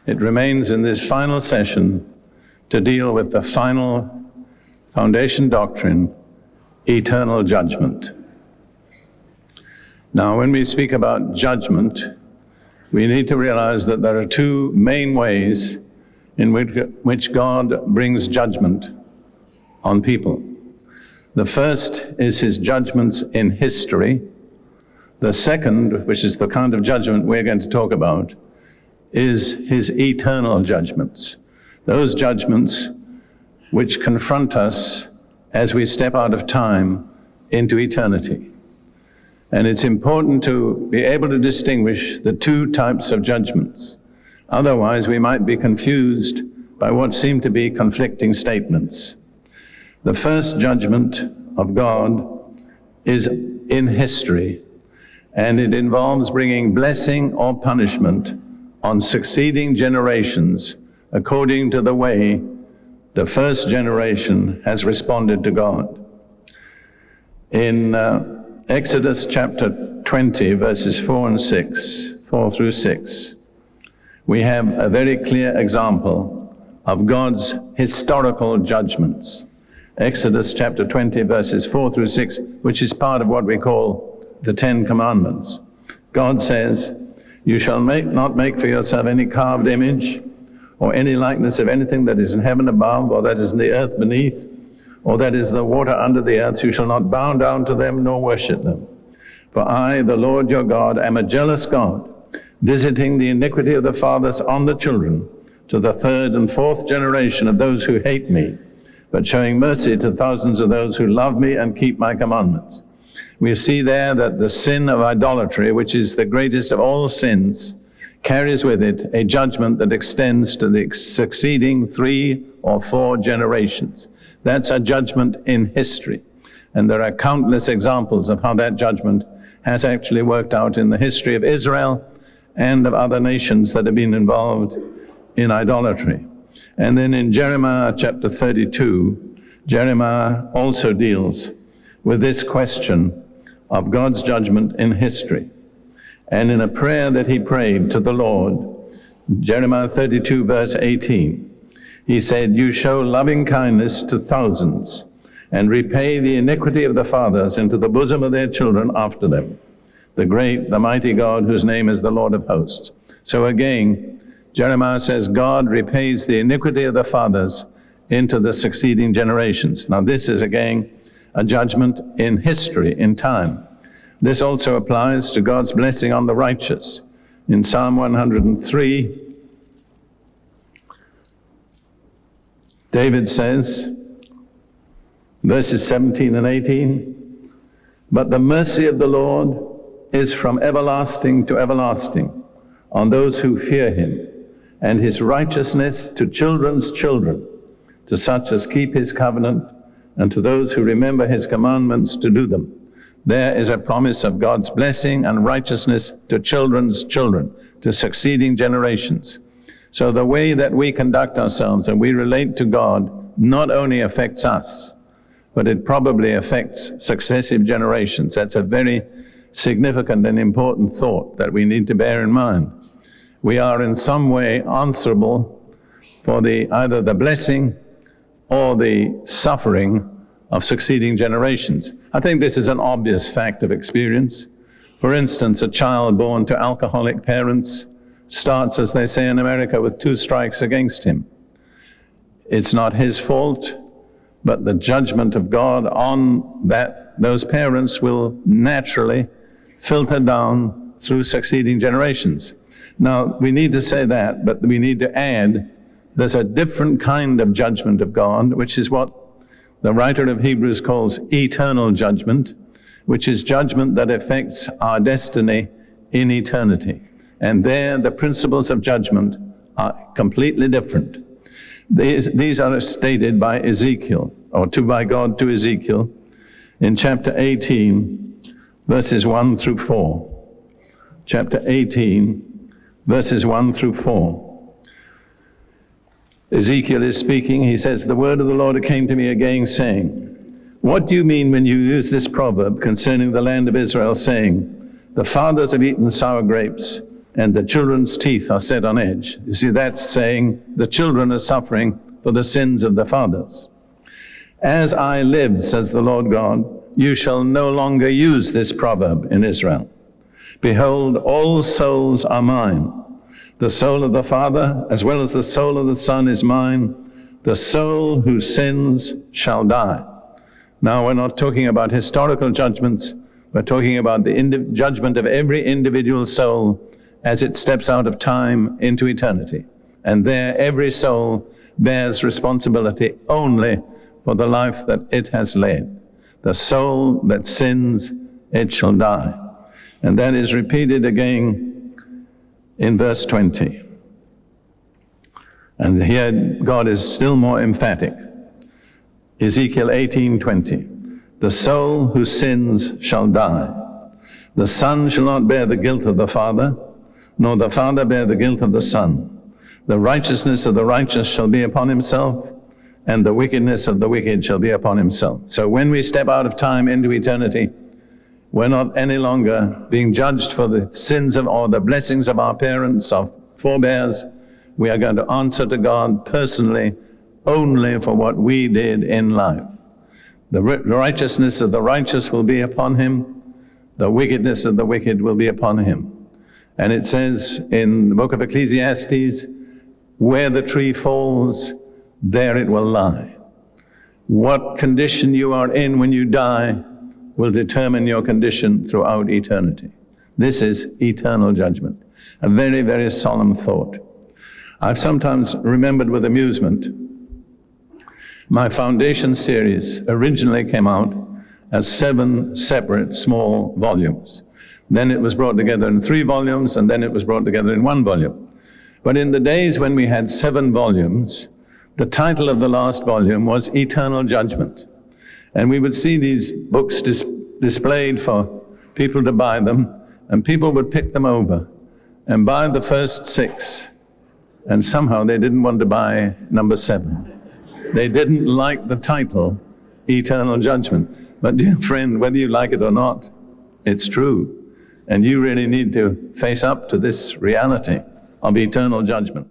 it remains in this final session to deal with the final foundation doctrine, eternal judgment. Now, when we speak about judgment, we need to realize that there are two main ways in which God brings judgment on people. The first is his judgments in history. The second, which is the kind of judgment we're going to talk about, is his eternal judgments. Those judgments which confront us as we step out of time into eternity. And it's important to be able to distinguish the two types of judgments. Otherwise, we might be confused by what seem to be conflicting statements. The first judgment of God is in history, and it involves bringing blessing or punishment on succeeding generations according to the way the first generation has responded to God. In Exodus chapter 20, verses 4 through 6, we have a very clear example of God's historical judgments. Exodus chapter 20, verses 4 through 6, which is part of what we call the Ten Commandments. God says, "You shall not make for yourself any carved image or any likeness of anything that is in heaven above, or that is in the earth beneath, or that is the water under the earth. You shall not bow down to them nor worship them. For I, the Lord your God, am a jealous God, visiting the iniquity of the fathers on the children, to the third and fourth generation of those who hate me, but showing mercy to thousands of those who love me and keep my commandments." We see there that the sin of idolatry, which is the greatest of all sins, carries with it a judgment that extends to the succeeding 3 or 4 generations. That's a judgment in history. And there are countless examples of how that judgment has actually worked out in the history of Israel and of other nations that have been involved in idolatry. And then in Jeremiah chapter 32, Jeremiah also deals with this question of God's judgment in history. And in a prayer that he prayed to the Lord, Jeremiah 32, verse 18, he said, "You show loving kindness to thousands and repay the iniquity of the fathers into the bosom of their children after them. The great, the mighty God, whose name is the Lord of hosts." So again, Jeremiah says God repays the iniquity of the fathers into the succeeding generations. Now this is again a judgment in history, in time. This also applies to God's blessing on the righteous. In Psalm 103, David says, verses 17 and 18, "But the mercy of the Lord is from everlasting to everlasting on those who fear him, and his righteousness to children's children, to such as keep his covenant, and to those who remember his commandments to do them." There is a promise of God's blessing and righteousness to children's children, to succeeding generations. So the way that we conduct ourselves and we relate to God not only affects us, but it probably affects successive generations. That's a very significant and important thought that we need to bear in mind. We are in some way answerable for either the blessing or the suffering of succeeding generations. I think this is an obvious fact of experience. For instance, a child born to alcoholic parents starts, as they say in America, with 2 strikes against him. It's not his fault, but the judgment of God on those parents will naturally filter down through succeeding generations. Now, we need to say that, but we need to add there's a different kind of judgment of God, which is what the writer of Hebrews calls eternal judgment, which is judgment that affects our destiny in eternity. And there, the principles of judgment are completely different. These are stated by Ezekiel, or by God to Ezekiel, in chapter 18, verses 1 through 4. Chapter 18, verses 1 through 4. Ezekiel is speaking. He says, "The word of the Lord came to me again, saying, what do you mean when you use this proverb concerning the land of Israel, saying, the fathers have eaten sour grapes, and the children's teeth are set on edge. You see, that's saying the children are suffering for the sins of the fathers. As I live, says the Lord God, you shall no longer use this proverb in Israel. Behold, all souls are mine. The soul of the Father, as well as the soul of the Son, is mine. The soul who sins shall die. Now, we're not talking about historical judgments. We're talking about the judgment of every individual soul as it steps out of time into eternity. And there, every soul bears responsibility only for the life that it has led. The soul that sins, it shall die. And that is repeated again in verse 20. And here God is still more emphatic. Ezekiel 18:20. The soul who sins shall die. The son shall not bear the guilt of the father, nor the father bear the guilt of the son. The righteousness of the righteous shall be upon himself, and the wickedness of the wicked shall be upon himself. So when we step out of time into eternity, we're not any longer being judged for the sins of or the blessings of our parents, our forebears. We are going to answer to God personally only for what we did in life. The righteousness of the righteous will be upon him. The wickedness of the wicked will be upon him. And it says in the book of Ecclesiastes, where the tree falls, there it will lie. What condition you are in when you die will determine your condition throughout eternity. This is eternal judgment. A very, very solemn thought. I've sometimes remembered with amusement, my foundation series originally came out as 7 separate small volumes. Then it was brought together in 3 volumes, and then it was brought together in 1 volume. But in the days when we had 7 volumes, the title of the last volume was Eternal Judgment. And we would see these books displayed for people to buy them, and people would pick them over and buy the first 6. And somehow they didn't want to buy number 7. They didn't like the title, Eternal Judgment. But dear friend, whether you like it or not, it's true. And you really need to face up to this reality of eternal judgment.